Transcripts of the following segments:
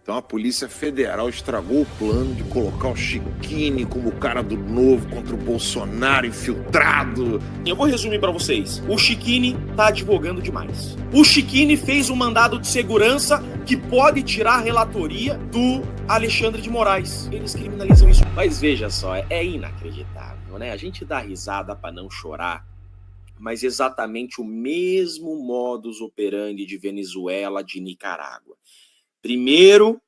Então a Polícia Federal estragou o plano de colocar o Chiquini como o cara do Novo contra o Bolsonaro infiltrado. Eu vou resumir pra vocês. O Chiquini tá advogando demais. O Chiquini fez um mandado de segurança que pode tirar a relatoria do Alexandre de Moraes. Eles criminalizam isso. Mas veja só, é inacreditável, né? A gente dá risada pra não chorar, mas exatamente o mesmo modus operandi de Venezuela, de Nicarágua. Primeiro,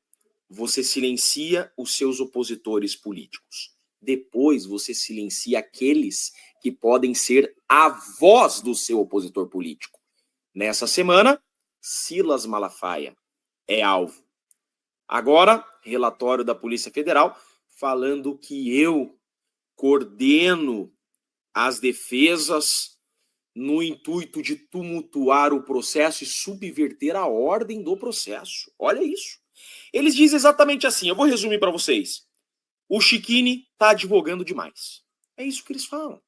você silencia os seus opositores políticos. Depois, você silencia aqueles que podem ser a voz do seu opositor político. Nessa semana, Silas Malafaia é alvo. Agora, relatório da Polícia Federal falando que eu coordeno as defesas no intuito de tumultuar o processo e subverter a ordem do processo. Olha isso. Eles dizem exatamente assim, eu vou resumir para vocês. O Chiquini tá advogando demais. É isso que eles falam.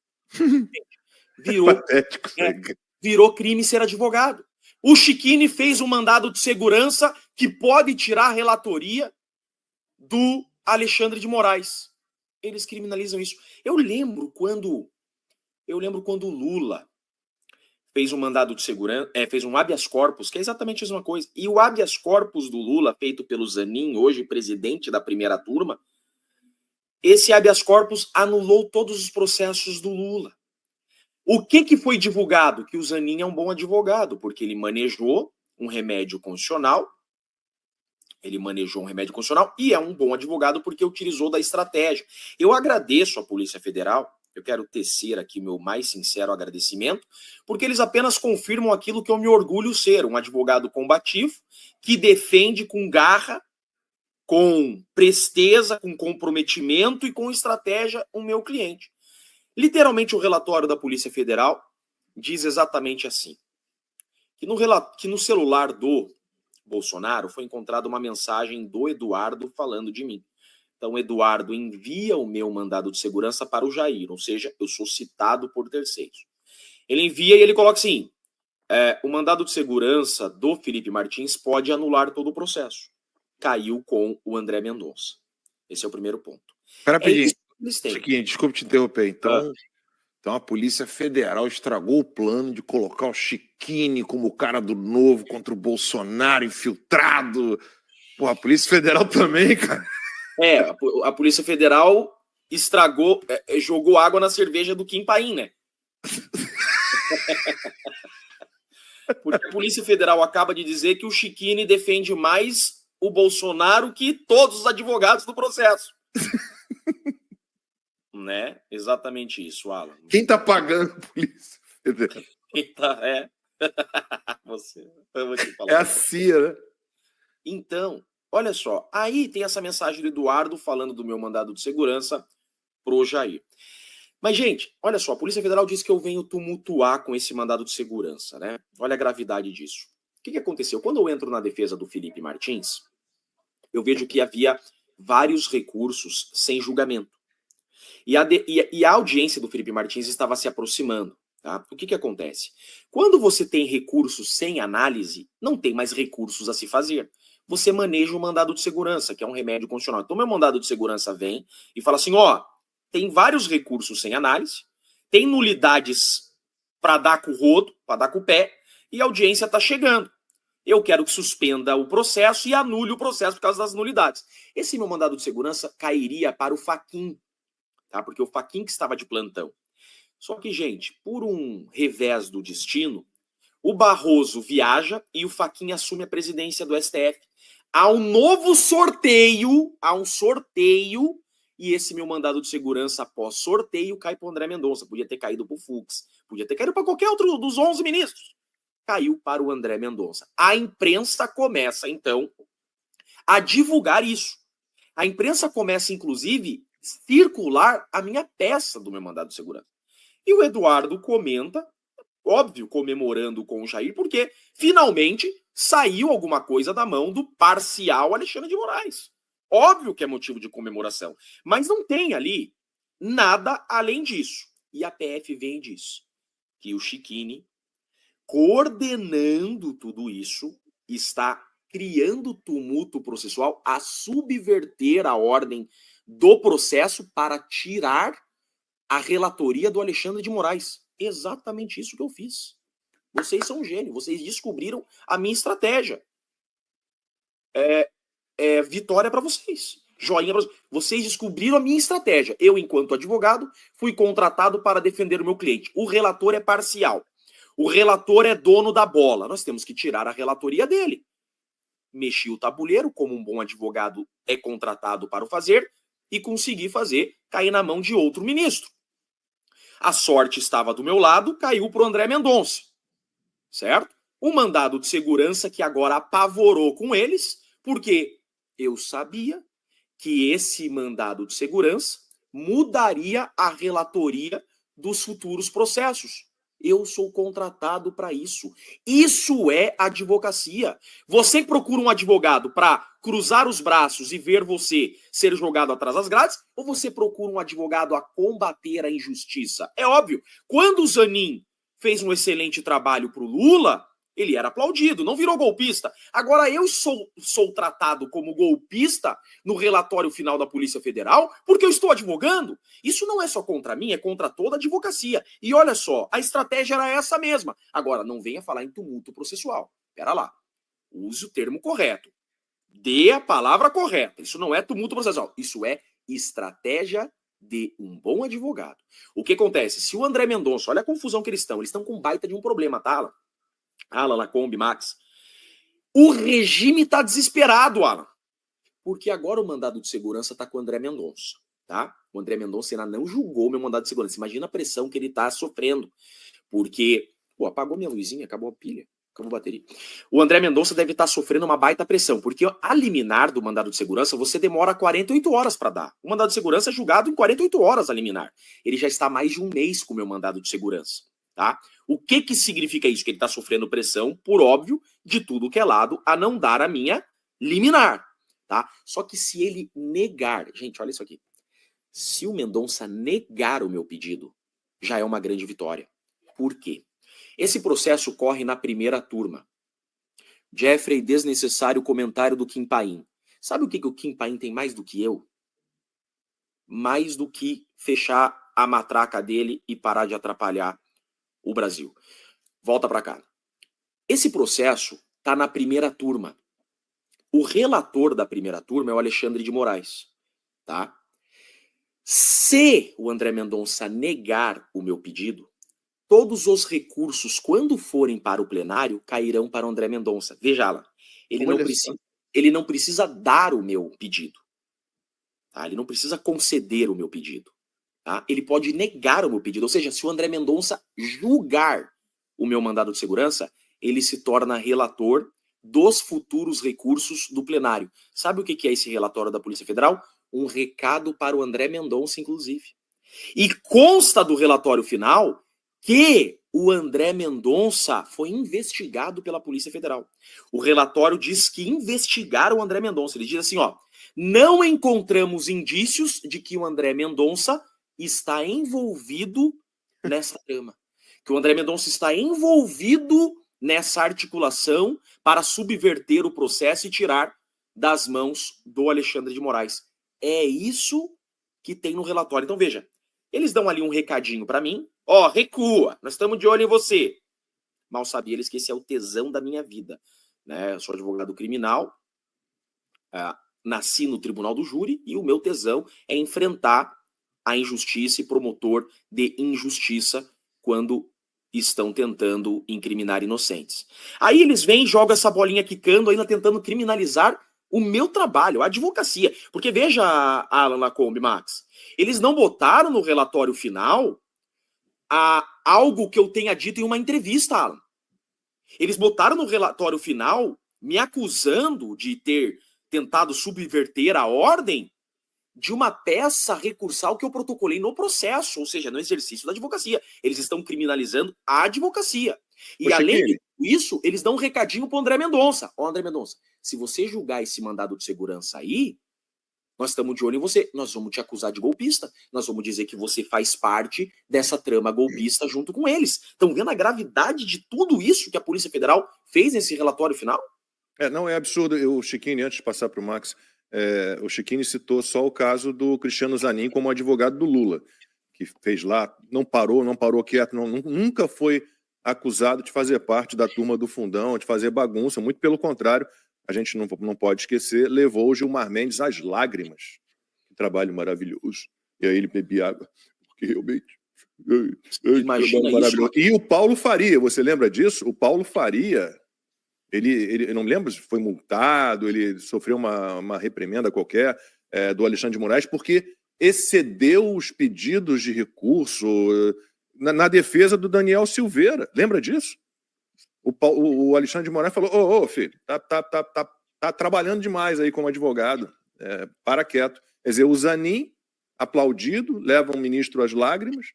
Virou crime ser advogado. O Chiquini fez um mandado de segurança que pode tirar a relatoria do Alexandre de Moraes. Eles criminalizam isso. Eu lembro quando o Lula fez um mandado de segurança, fez um habeas corpus, que é exatamente a mesma coisa. E o habeas corpus do Lula, feito pelo Zanin, hoje presidente da primeira turma, esse habeas corpus anulou todos os processos do Lula. O que foi divulgado? Que o Zanin é um bom advogado, porque ele manejou um remédio constitucional, e é um bom advogado porque utilizou da estratégia. Eu agradeço à Polícia Federal, eu quero tecer aqui meu mais sincero agradecimento, porque eles apenas confirmam aquilo que eu me orgulho ser, um advogado combativo, que defende com garra, com presteza, com comprometimento e com estratégia o meu cliente. Literalmente o relatório da Polícia Federal diz exatamente assim, que no celular do Bolsonaro foi encontrada uma mensagem do Eduardo falando de mim. Então, Eduardo envia o meu mandado de segurança para o Jair, ou seja, eu sou citado por terceiros. Ele envia e ele coloca assim, o mandado de segurança do Felipe Martins pode anular todo o processo. Caiu com o André Mendonça. Esse é o primeiro ponto. Espera rapidinho. Chiquinho, desculpa te interromper. Então a Polícia Federal estragou o plano de colocar o Chiquini como o cara do Novo contra o Bolsonaro infiltrado. Porra, a Polícia Federal também, cara. A Polícia Federal estragou, jogou água na cerveja do Kim Paim, né? Porque a Polícia Federal acaba de dizer que o Chiquini defende mais o Bolsonaro que todos os advogados do processo. Né? Exatamente isso, Alan. Quem tá pagando a Polícia Federal? Você, eu vou te falar. É a CIA, né? Então, olha só, aí tem essa mensagem do Eduardo falando do meu mandado de segurança pro Jair. Mas, gente, olha só, a Polícia Federal diz que eu venho tumultuar com esse mandado de segurança, né? Olha a gravidade disso. O que aconteceu? Quando eu entro na defesa do Felipe Martins, eu vejo que havia vários recursos sem julgamento. E a audiência do Felipe Martins estava se aproximando. Tá? O que acontece? Quando você tem recursos sem análise, não tem mais recursos a se fazer. Você maneja o mandado de segurança, que é um remédio constitucional. Então, meu mandado de segurança vem e fala assim, tem vários recursos sem análise, tem nulidades para dar com o rodo, para dar com o pé, e a audiência está chegando. Eu quero que suspenda o processo e anule o processo por causa das nulidades. Esse meu mandado de segurança cairia para o Fachin, tá? Porque o Fachin que estava de plantão. Só que, gente, por um revés do destino, o Barroso viaja e o Fachin assume a presidência do STF. Há um novo sorteio, e esse meu mandado de segurança após sorteio cai para o André Mendonça. Podia ter caído para o Fux, podia ter caído para qualquer outro dos 11 ministros. Caiu para o André Mendonça. A imprensa começa, então, a divulgar isso. A imprensa começa, inclusive, circular a minha peça do meu mandado de segurança. E o Eduardo comenta, óbvio, comemorando com o Jair, porque finalmente saiu alguma coisa da mão do parcial Alexandre de Moraes. Óbvio que é motivo de comemoração, mas não tem ali nada além disso. E a PF vem e diz que o Chiquini, coordenando tudo isso, está criando tumulto processual a subverter a ordem do processo para tirar a relatoria do Alexandre de Moraes. Exatamente isso que eu fiz. Vocês são um gênio, vocês descobriram a minha estratégia. Vitória para vocês. Joinha para vocês. Vocês descobriram a minha estratégia. Eu, enquanto advogado, fui contratado para defender o meu cliente. O relator é parcial. O relator é dono da bola. Nós temos que tirar a relatoria dele. Mexi o tabuleiro, como um bom advogado é contratado para o fazer, e consegui fazer cair na mão de outro ministro. A sorte estava do meu lado, caiu para o André Mendonça. Certo? Um mandado de segurança que agora apavorou com eles, porque eu sabia que esse mandado de segurança mudaria a relatoria dos futuros processos. Eu sou contratado para isso. Isso é advocacia. Você procura um advogado para cruzar os braços e ver você ser jogado atrás das grades, ou você procura um advogado a combater a injustiça? É óbvio. Quando o Zanin fez um excelente trabalho para o Lula, ele era aplaudido, não virou golpista. Agora eu sou tratado como golpista no relatório final da Polícia Federal porque eu estou advogando. Isso não é só contra mim, é contra toda a advocacia. E olha só, a estratégia era essa mesma. Agora, não venha falar em tumulto processual. Pera lá. Use o termo correto. Dê a palavra correta. Isso não é tumulto processual. Isso é estratégia de um bom advogado. O que acontece? Se o André Mendonça, olha a confusão que eles estão com um baita de um problema, tá, Alan Lacombe, Max. O regime tá desesperado, Alan. Porque agora o mandado de segurança tá com o André Mendonça, tá? O André Mendonça ainda não julgou meu mandado de segurança. Imagina a pressão que ele tá sofrendo. Porque, apagou minha luzinha, acabou a pilha, acabou a bateria. O André Mendonça deve estar sofrendo uma baita pressão, porque a liminar do mandado de segurança, você demora 48 horas para dar. O mandado de segurança é julgado em 48 horas a liminar. Ele já está há mais de um mês com o meu mandado de segurança, tá? O que significa isso? Que ele está sofrendo pressão, por óbvio, de tudo que é lado, a não dar a minha liminar, tá? Só que se ele negar... Gente, olha isso aqui. Se o Mendonça negar o meu pedido, já é uma grande vitória. Por quê? Esse processo corre na primeira turma. Jeffrey, desnecessário comentário do Kim Paim. Sabe o que o Kim Paim tem mais do que eu? Mais do que fechar a matraca dele e parar de atrapalhar o Brasil. Volta para cá. Esse processo está na primeira turma. O relator da primeira turma é o Alexandre de Moraes, tá? Se o André Mendonça negar o meu pedido, todos os recursos, quando forem para o plenário, cairão para o André Mendonça. Veja lá, ele não precisa dar o meu pedido, tá? Ele não precisa conceder o meu pedido. Tá? Ele pode negar o meu pedido, ou seja, se o André Mendonça julgar o meu mandado de segurança, ele se torna relator dos futuros recursos do plenário. Sabe o que é esse relatório da Polícia Federal? Um recado para o André Mendonça, inclusive. E consta do relatório final que o André Mendonça foi investigado pela Polícia Federal. O relatório diz que investigaram o André Mendonça. Ele diz assim, não encontramos indícios de que o André Mendonça está envolvido nessa trama. Que o André Mendonça está envolvido nessa articulação para subverter o processo e tirar das mãos do Alexandre de Moraes. É isso que tem no relatório. Então, veja, eles dão ali um recadinho para mim. Recua, nós estamos de olho em você. Mal sabia eles que esse é o tesão da minha vida, né? Eu sou advogado criminal, nasci no tribunal do júri e o meu tesão é enfrentar a injustiça e promotor de injustiça quando estão tentando incriminar inocentes. Aí eles vêm e jogam essa bolinha quicando, ainda tentando criminalizar o meu trabalho, a advocacia. Porque veja, Alan Lacombe, Max, eles não botaram no relatório final algo que eu tenha dito em uma entrevista, Alan. Eles botaram no relatório final me acusando de ter tentado subverter a ordem de uma peça recursal que eu protocolei no processo, ou seja, no exercício da advocacia. Eles estão criminalizando a advocacia. E além disso, eles dão um recadinho pro André Mendonça. André Mendonça, se você julgar esse mandado de segurança aí, nós estamos de olho em você, nós vamos te acusar de golpista, nós vamos dizer que você faz parte dessa trama golpista junto com eles. Estão vendo a gravidade de tudo isso que a Polícia Federal fez nesse relatório final? Não, é absurdo. O Chiquini, antes de passar para o Max, o Chiquini citou só o caso do Cristiano Zanin como advogado do Lula, que fez lá, não parou quieto, nunca foi acusado de fazer parte da turma do fundão, de fazer bagunça, muito pelo contrário, a gente não pode esquecer, levou o Gilmar Mendes às lágrimas. Que trabalho maravilhoso. E aí ele bebia água, porque realmente... Imagina isso. E o Paulo Faria, você lembra disso? O Paulo Faria, ele não lembro se foi multado, ele sofreu uma reprimenda qualquer do Alexandre de Moraes, porque excedeu os pedidos de recurso na defesa do Daniel Silveira. Lembra disso? O Alexandre de Moraes falou, filho, tá trabalhando demais aí como advogado, para quieto. Quer dizer, o Zanin, aplaudido, leva um ministro às lágrimas,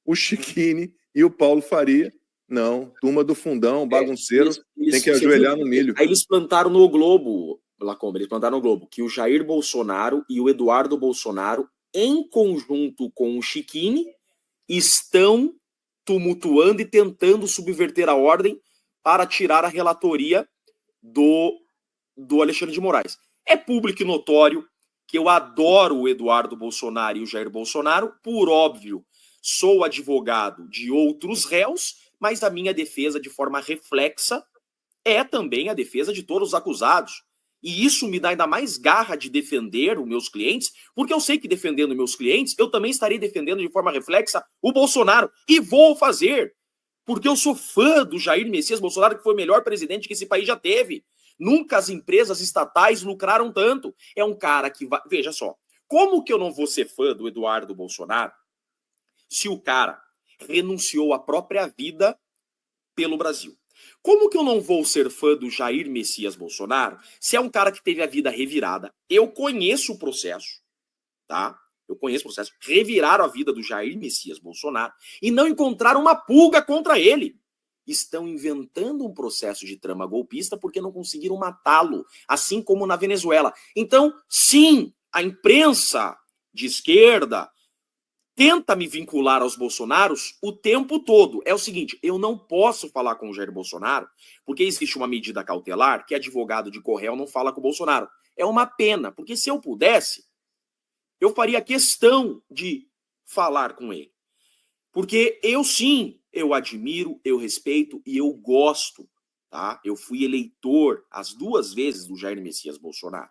o Chiquini e o Paulo Faria, não, turma do fundão, bagunceiro, tem que ajoelhar no milho. Aí eles plantaram no Globo, Lacombe, eles plantaram no Globo, que o Jair Bolsonaro e o Eduardo Bolsonaro, em conjunto com o Chiquini, estão tumultuando e tentando subverter a ordem para tirar a relatoria do Alexandre de Moraes. É público e notório que eu adoro o Eduardo Bolsonaro e o Jair Bolsonaro, por óbvio, sou advogado de outros réus, mas a minha defesa de forma reflexa é também a defesa de todos os acusados. E isso me dá ainda mais garra de defender os meus clientes, porque eu sei que defendendo meus clientes, eu também estarei defendendo de forma reflexa o Bolsonaro. E vou fazer, porque eu sou fã do Jair Messias Bolsonaro, que foi o melhor presidente que esse país já teve. Nunca as empresas estatais lucraram tanto. É um cara que vai... Veja só, como que eu não vou ser fã do Eduardo Bolsonaro se o cara renunciou à própria vida pelo Brasil? Como que eu não vou ser fã do Jair Messias Bolsonaro se é um cara que teve a vida revirada? Eu conheço o processo, tá? Eu conheço o processo. Reviraram a vida do Jair Messias Bolsonaro e não encontraram uma pulga contra ele. Estão inventando um processo de trama golpista porque não conseguiram matá-lo, assim como na Venezuela. Então, sim, a imprensa de esquerda tenta me vincular aos Bolsonaros o tempo todo. É o seguinte, eu não posso falar com o Jair Bolsonaro porque existe uma medida cautelar que advogado de Correio não fala com o Bolsonaro. É uma pena, porque se eu pudesse, eu faria questão de falar com ele. Porque eu sim, eu admiro, eu respeito e eu gosto, tá? Eu fui eleitor as 2 vezes do Jair Messias Bolsonaro.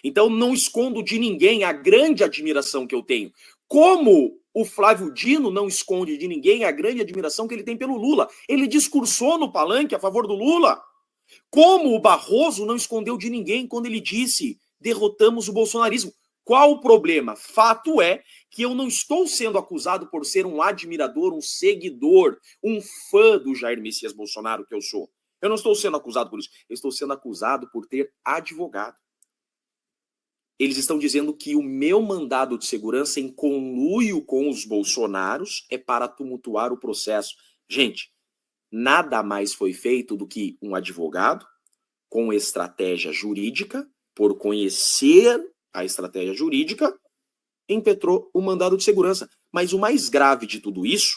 Então não escondo de ninguém a grande admiração que eu tenho. Como o Flávio Dino não esconde de ninguém a grande admiração que ele tem pelo Lula. Ele discursou no palanque a favor do Lula. Como o Barroso não escondeu de ninguém quando ele disse derrotamos o bolsonarismo. Qual o problema? Fato é que eu não estou sendo acusado por ser um admirador, um seguidor, um fã do Jair Messias Bolsonaro que eu sou. Eu não estou sendo acusado por isso. Eu estou sendo acusado por ter advogado. Eles estão dizendo que o meu mandado de segurança em conluio com os bolsonaros é para tumultuar o processo. Gente, nada mais foi feito do que um advogado com estratégia jurídica, por conhecer a estratégia jurídica, impetrou o mandado de segurança. Mas o mais grave de tudo isso,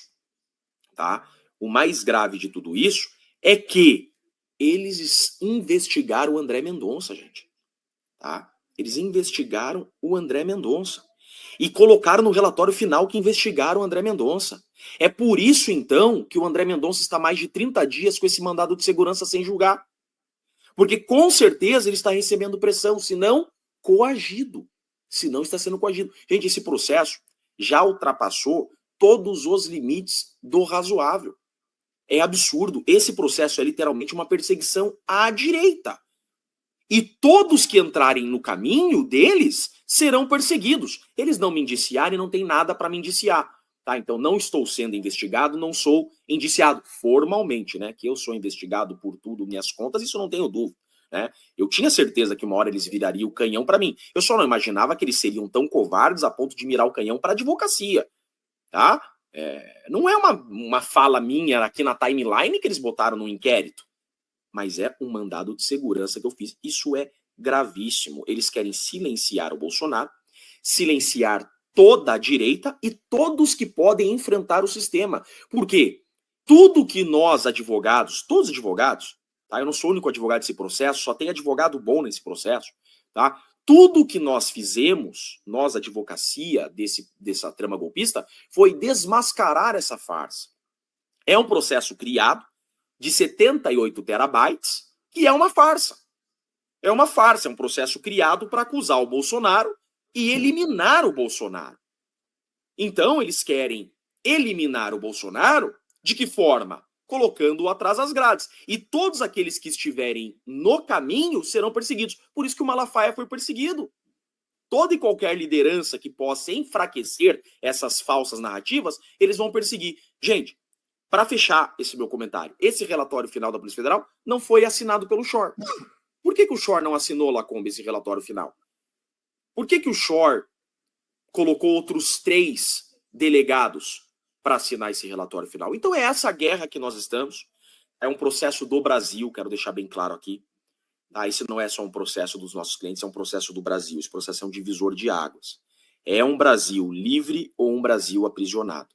tá? O mais grave de tudo isso é que eles investigaram o André Mendonça, gente. Tá? Eles investigaram o André Mendonça e colocaram no relatório final que investigaram o André Mendonça. É por isso, então, que o André Mendonça está mais de 30 dias com esse mandado de segurança sem julgar. Porque, com certeza, ele está recebendo pressão, se não coagido. Se não está sendo coagido. Gente, esse processo já ultrapassou todos os limites do razoável. É absurdo. Esse processo é literalmente uma perseguição à direita. E todos que entrarem no caminho deles serão perseguidos. Eles não me indiciaram e não tem nada para me indiciar. Tá? Então não estou sendo investigado, não sou indiciado formalmente, né? Que eu sou investigado por tudo, minhas contas, isso não tenho dúvida. Né? Eu tinha certeza que uma hora eles virariam o canhão para mim. Eu só não imaginava que eles seriam tão covardes a ponto de mirar o canhão para a advocacia. Tá? Não é uma fala minha aqui na timeline que eles botaram no inquérito. Mas é um mandado de segurança que eu fiz. Isso é gravíssimo. Eles querem silenciar o Bolsonaro, silenciar toda a direita e todos que podem enfrentar o sistema. Por quê? Tudo que nós advogados, todos os advogados, tá? Eu não sou o único advogado desse processo, só tem advogado bom nesse processo, tá? Tudo que nós fizemos, nós, advocacia dessa trama golpista, foi desmascarar essa farsa. É um processo criado de 78 terabytes, que é uma farsa. É uma farsa, é um processo criado para acusar o Bolsonaro e eliminar o Bolsonaro. Então, eles querem eliminar o Bolsonaro de que forma? Colocando-o atrás das grades. E todos aqueles que estiverem no caminho serão perseguidos. Por isso que o Malafaia foi perseguido. Toda e qualquer liderança que possa enfraquecer essas falsas narrativas, eles vão perseguir. Gente, para fechar esse meu comentário, esse relatório final da Polícia Federal não foi assinado pelo Schor. Por que o Schor não assinou, Lacombe, esse relatório final? Por que o Schor colocou outros 3 delegados para assinar esse relatório final? Então é essa guerra que nós estamos. É um processo do Brasil, quero deixar bem claro aqui. Tá? Isso não é só um processo dos nossos clientes, é um processo do Brasil. Esse processo é um divisor de águas. É um Brasil livre ou um Brasil aprisionado.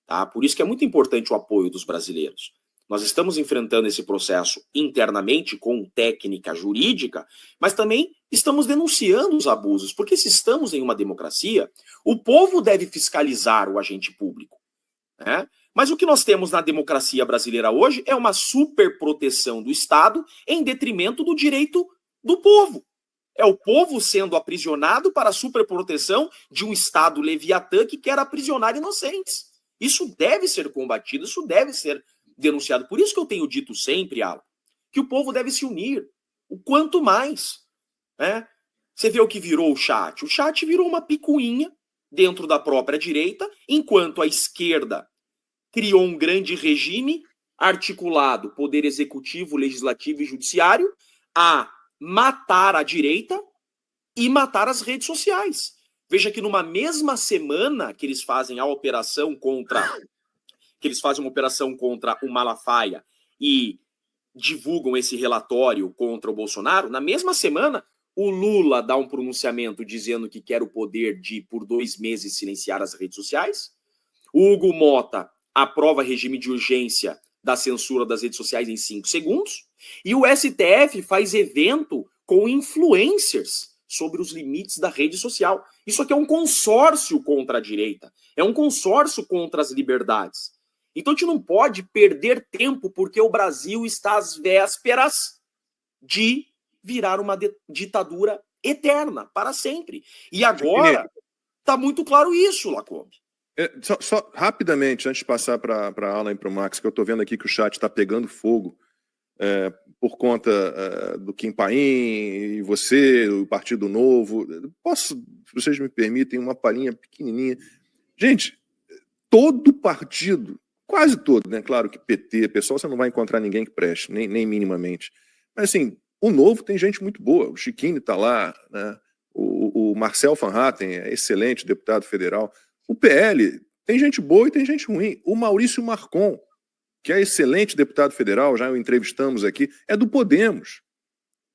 Tá? Por isso que é muito importante o apoio dos brasileiros. Nós estamos enfrentando esse processo internamente com técnica jurídica, mas também estamos denunciando os abusos, porque se estamos em uma democracia, o povo deve fiscalizar o agente público. Né? Mas o que nós temos na democracia brasileira hoje é uma superproteção do Estado em detrimento do direito do povo. É o povo sendo aprisionado para a superproteção de um Estado leviatã que quer aprisionar inocentes. Isso deve ser combatido, isso deve ser denunciado. Por isso que eu tenho dito sempre, Alan, que o povo deve se unir, o quanto mais. Né? Você vê o que virou o chat. O chat virou uma picuinha dentro da própria direita, enquanto a esquerda criou um grande regime articulado, poder executivo, legislativo e judiciário, a matar a direita e matar as redes sociais. Veja que numa mesma semana que eles fazem a operação contra... que eles fazem uma operação contra o Malafaia e divulgam esse relatório contra o Bolsonaro, na mesma semana, o Lula dá um pronunciamento dizendo que quer o poder de, por 2 meses, silenciar as redes sociais. O Hugo Mota aprova regime de urgência da censura das redes sociais em 5 segundos. E o STF faz evento com influencers sobre os limites da rede social. Isso aqui é um consórcio contra a direita. É um consórcio contra as liberdades. Então a gente não pode perder tempo porque o Brasil está às vésperas de virar uma ditadura eterna, para sempre. E agora está muito claro isso, Lacombe. Só rapidamente, antes de passar para a Alan e para o Max, que eu estou vendo aqui que o chat está pegando fogo por conta do Kim Paim e você, o Partido Novo. Posso, se vocês me permitem, uma palhinha pequenininha? Gente, todo partido, quase todo, né? Claro que PT, pessoal, você não vai encontrar ninguém que preste, nem minimamente. Mas assim, o Novo tem gente muito boa, o Chiquinho está lá, né? O Marcel Van Hatten é excelente deputado federal. O PL tem gente boa e tem gente ruim. O Maurício Marcon, que é excelente deputado federal, já o entrevistamos aqui, é do Podemos.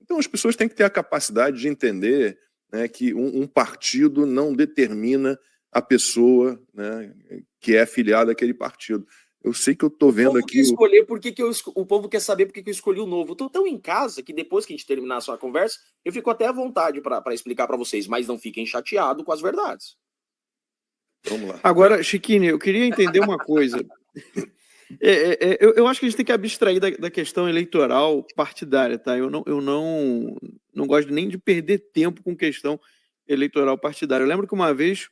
Então as pessoas têm que ter a capacidade de entender, né, que um partido não determina a pessoa, né, que é afiliada àquele partido. Eu sei que eu estou vendo aqui... O povo quer saber por que eu escolhi o Novo. Eu estou tão em casa que depois que a gente terminar a sua conversa, eu fico até à vontade para explicar para vocês, mas não fiquem chateados com as verdades. Vamos lá. Agora, Chiquini, eu queria entender uma coisa. Eu acho que a gente tem que abstrair da questão eleitoral partidária, tá? Eu não gosto nem de perder tempo com questão eleitoral partidária. Eu lembro que uma vez,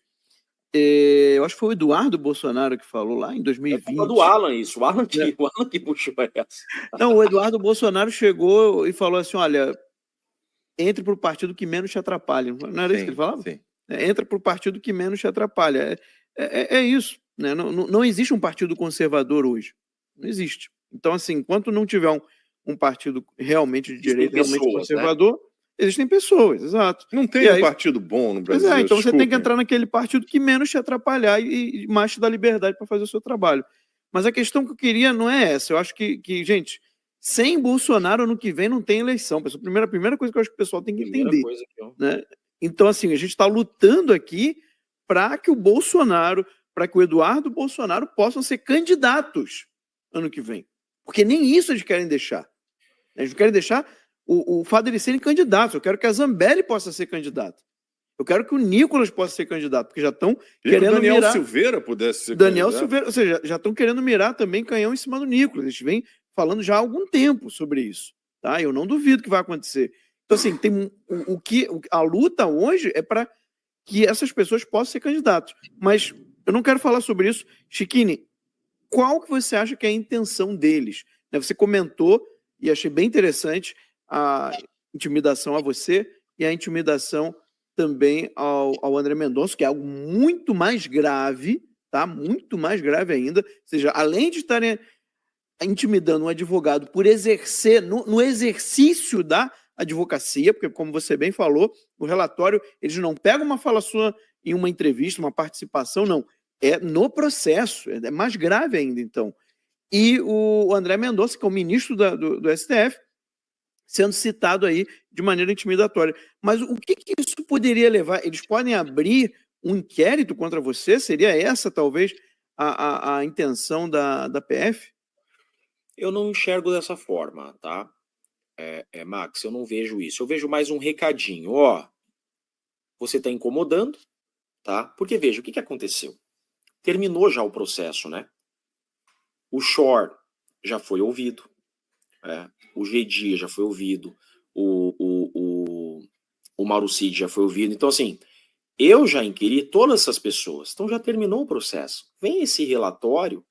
eu acho que foi o Eduardo Bolsonaro que falou lá em 2020. É do Alan isso, o Alan que puxou essa. Não, o Eduardo Bolsonaro chegou e falou assim, olha, entre para o partido que menos te atrapalha. Não era isso que ele falava? Sim. Entra para o partido que menos te atrapalha. É isso. Né? Não existe um partido conservador hoje. Não existe. Então, assim, enquanto não tiver um partido realmente de direita, realmente conservador, né? Existem pessoas, exato. Não tem partido bom no Brasil. Pois então você tem que entrar naquele partido que menos te atrapalhar e mais te dá liberdade para fazer o seu trabalho. Mas a questão que eu queria não é essa. Eu acho que gente, sem Bolsonaro ano que vem não tem eleição. A primeira coisa que eu acho que o pessoal tem que entender. Né? Então, assim, a gente está lutando aqui para que o Bolsonaro, para que o Eduardo Bolsonaro possam ser candidatos ano que vem. Porque nem isso eles querem deixar. Eles não querem deixar o fato deles serem candidatos. Eu quero que a Zambelli possa ser candidata. Eu quero que o Nicolas possa ser candidato, porque já estão querendo Daniel mirar... Silveira pudesse ser Daniel candidato. Silveira, ou seja, já estão querendo mirar também canhão em cima do Nicolas. Eles vêm falando já há algum tempo sobre isso. Tá? Eu não duvido que vai acontecer. Então, assim, a luta hoje é para que essas pessoas possam ser candidatos. Mas eu não quero falar sobre isso. Chiquini, qual que você acha que é a intenção deles? Você comentou, e achei bem interessante, a intimidação a você e a intimidação também ao André Mendonça, que é algo muito mais grave, tá? Muito mais grave ainda. Ou seja, além de estarem intimidando um advogado por exercer, no exercício da advocacia, porque, como você bem falou, no relatório, eles não pegam uma fala sua em uma entrevista, uma participação, não. É no processo, é mais grave ainda, então. E o André Mendonça, que é o ministro do STF, sendo citado aí de maneira intimidatória. Mas o que isso poderia levar? Eles podem abrir um inquérito contra você? Seria essa, talvez, a intenção da PF? Eu não enxergo dessa forma, tá? Max, eu não vejo isso. Eu vejo mais um recadinho. Ó, você está incomodando, tá? Porque, veja, o que aconteceu? Terminou já o processo, né? O Shor já foi ouvido, o G. já foi ouvido, o Mauro Cid já foi ouvido. Então, assim, eu já inquiri todas essas pessoas. Então, já terminou o processo. Vem esse relatório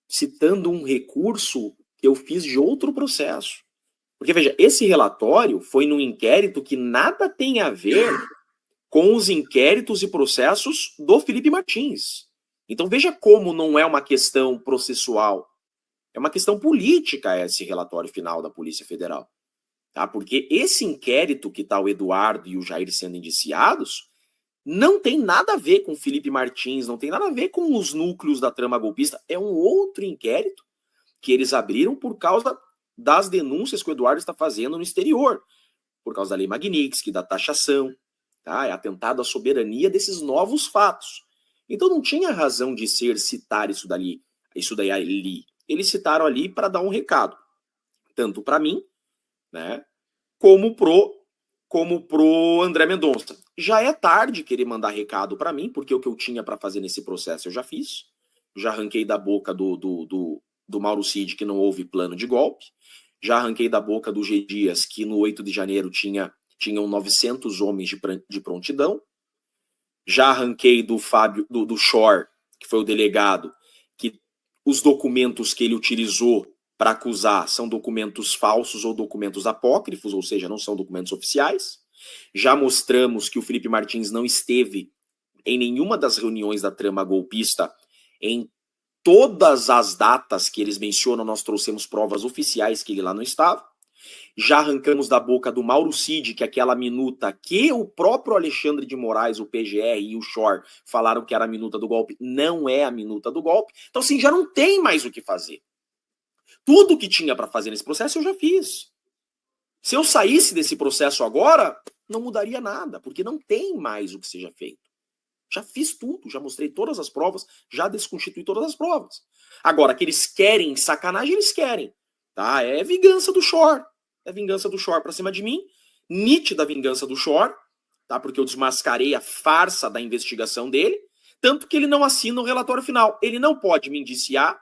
citando um recurso que eu fiz de outro processo. Porque, veja, esse relatório foi num inquérito que nada tem a ver com os inquéritos e processos do Felipe Martins. Então, veja como não é uma questão processual. É uma questão política esse relatório final da Polícia Federal. Tá? Porque esse inquérito que está o Eduardo e o Jair sendo indiciados não tem nada a ver com o Felipe Martins, não tem nada a ver com os núcleos da trama golpista. É um outro inquérito que eles abriram por causa das denúncias que o Eduardo está fazendo no exterior. Por causa da Lei Magnitsky, da taxação. Tá? É atentado à soberania desses novos fatos. Então não tinha razão de citar isso daí ali. Eles citaram ali para dar um recado, tanto para mim, né, como pro André Mendonça. Já é tarde querer mandar recado para mim, porque o que eu tinha para fazer nesse processo eu já fiz. Já arranquei da boca do Mauro Cid que não houve plano de golpe. Já arranquei da boca do G. Dias que no 8 de janeiro tinham 900 homens de prontidão. Já arranquei do Shor, que foi o delegado, que os documentos que ele utilizou para acusar são documentos falsos ou documentos apócrifos, ou seja, não são documentos oficiais. Já mostramos que o Felipe Martins não esteve em nenhuma das reuniões da trama golpista. Em todas as datas que eles mencionam, nós trouxemos provas oficiais que ele lá não estava. Já arrancamos da boca do Mauro Cid que aquela minuta que o próprio Alexandre de Moraes, o PGR e o Shor falaram que era a minuta do golpe, não é a minuta do golpe. Então, assim, já não tem mais o que fazer. Tudo que tinha para fazer nesse processo eu já fiz. Se eu saísse desse processo agora, não mudaria nada, porque não tem mais o que seja feito. Já fiz tudo, já mostrei todas as provas, já desconstituí todas as provas. Agora, que eles querem sacanagem, eles querem. Tá? É vingança do Shor. É vingança do Shor pra cima de mim. Nítida vingança do Shor, tá? Porque eu desmascarei a farsa da investigação dele. Tanto que ele não assina o relatório final. Ele não pode me indiciar,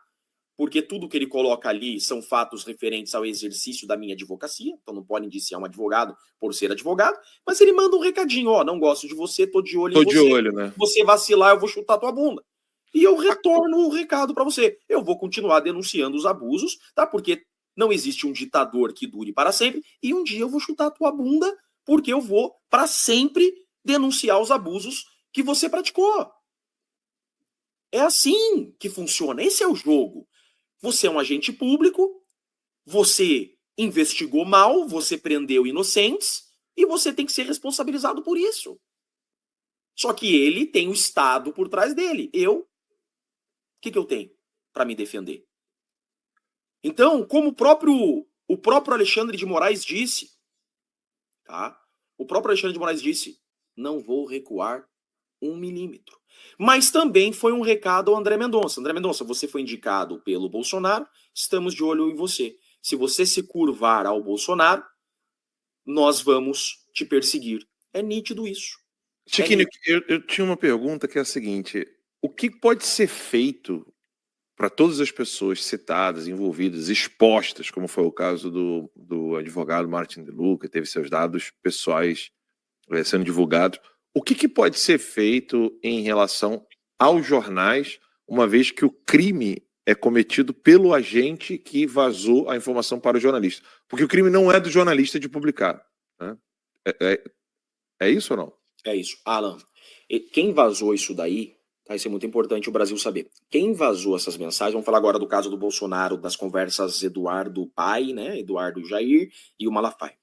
porque tudo que ele coloca ali são fatos referentes ao exercício da minha advocacia. Então não pode indiciar um advogado por ser advogado. Mas ele manda um recadinho. Ó, não gosto de você, tô de olho em você. Tô de olho, né? Você vacilar, eu vou chutar tua bunda. E eu retorno o recado pra você. Eu vou continuar denunciando os abusos, tá? Porque não existe um ditador que dure para sempre, e um dia eu vou chutar a tua bunda, porque eu vou para sempre denunciar os abusos que você praticou. É assim que funciona, esse é o jogo. Você é um agente público, você investigou mal, você prendeu inocentes, e você tem que ser responsabilizado por isso. Só que ele tem o Estado por trás dele. O que eu tenho para me defender? Então, como o próprio Alexandre de Moraes disse, tá? O próprio Alexandre de Moraes disse, não vou recuar 1 milímetro. Mas também foi um recado ao André Mendonça. André Mendonça, você foi indicado pelo Bolsonaro, estamos de olho em você. se você se curvar ao Bolsonaro, nós vamos te perseguir. É nítido isso. Chiquinho, eu tinha uma pergunta que é a seguinte: o que pode ser feito para todas as pessoas citadas, envolvidas, expostas, como foi o caso do advogado Martin de Luca, que teve seus dados pessoais sendo divulgados, o que pode ser feito em relação aos jornais, uma vez que o crime é cometido pelo agente que vazou a informação para o jornalista? Porque o crime não é do jornalista de publicar, né? É isso ou não? É isso. Alan, quem vazou isso daí, tá, isso é muito importante o Brasil saber. Quem vazou essas mensagens, vamos falar agora do caso do Bolsonaro, das conversas Eduardo Pai, né, Eduardo Jair e o Malafaia.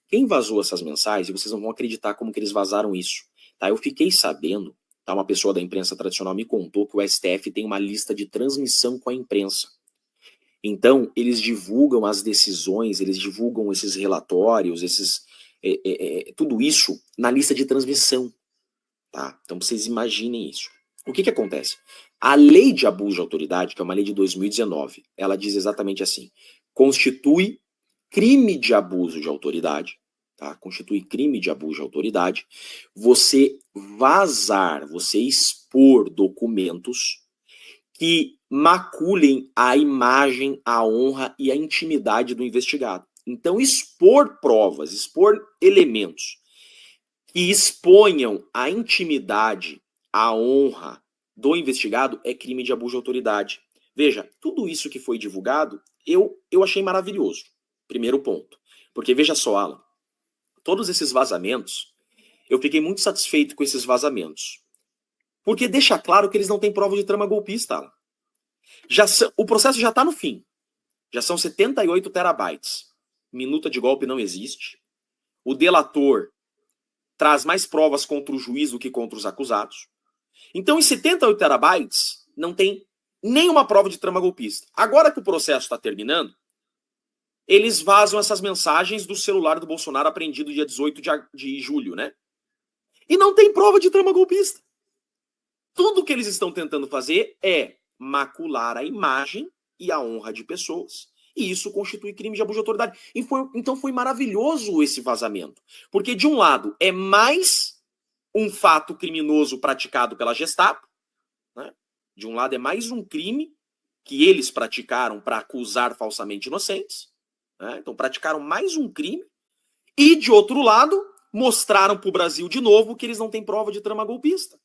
Quem vazou essas mensagens, e vocês não vão acreditar como que eles vazaram isso, tá? Eu fiquei sabendo, tá, uma pessoa da imprensa tradicional me contou que o STF tem uma lista de transmissão com a imprensa. Então, eles divulgam as decisões, eles divulgam esses relatórios, tudo isso na lista de transmissão, tá? Então vocês imaginem isso. O que acontece? A lei de abuso de autoridade, que é uma lei de 2019, ela diz exatamente assim: constitui crime de abuso de autoridade, tá? Constitui crime de abuso de autoridade você vazar, você expor documentos que maculem a imagem, a honra e a intimidade do investigado. Então, expor provas, expor elementos que exponham a intimidade, a honra do investigado é crime de abuso de autoridade. Veja, tudo isso que foi divulgado, eu achei maravilhoso. Primeiro ponto. Porque veja só, Alan, todos esses vazamentos, eu fiquei muito satisfeito com esses vazamentos. Porque deixa claro que eles não têm prova de trama golpista, Alan. O processo já está no fim. Já são 78 terabytes. Minuta de golpe não existe. O delator traz mais provas contra o juiz do que contra os acusados. Então, em 78 terabytes, não tem nenhuma prova de trama golpista. Agora que o processo está terminando, eles vazam essas mensagens do celular do Bolsonaro apreendido dia 18 de julho, né? E não tem prova de trama golpista. Tudo que eles estão tentando fazer é macular a imagem e a honra de pessoas. E isso constitui crime de abuso de autoridade. Então foi maravilhoso esse vazamento. Porque, de um lado, é mais um fato criminoso praticado pela Gestapo, né? De um lado, é mais um crime que eles praticaram para acusar falsamente inocentes, né? Então, praticaram mais um crime. E, de outro lado, mostraram para o Brasil de novo que eles não têm prova de trama golpista.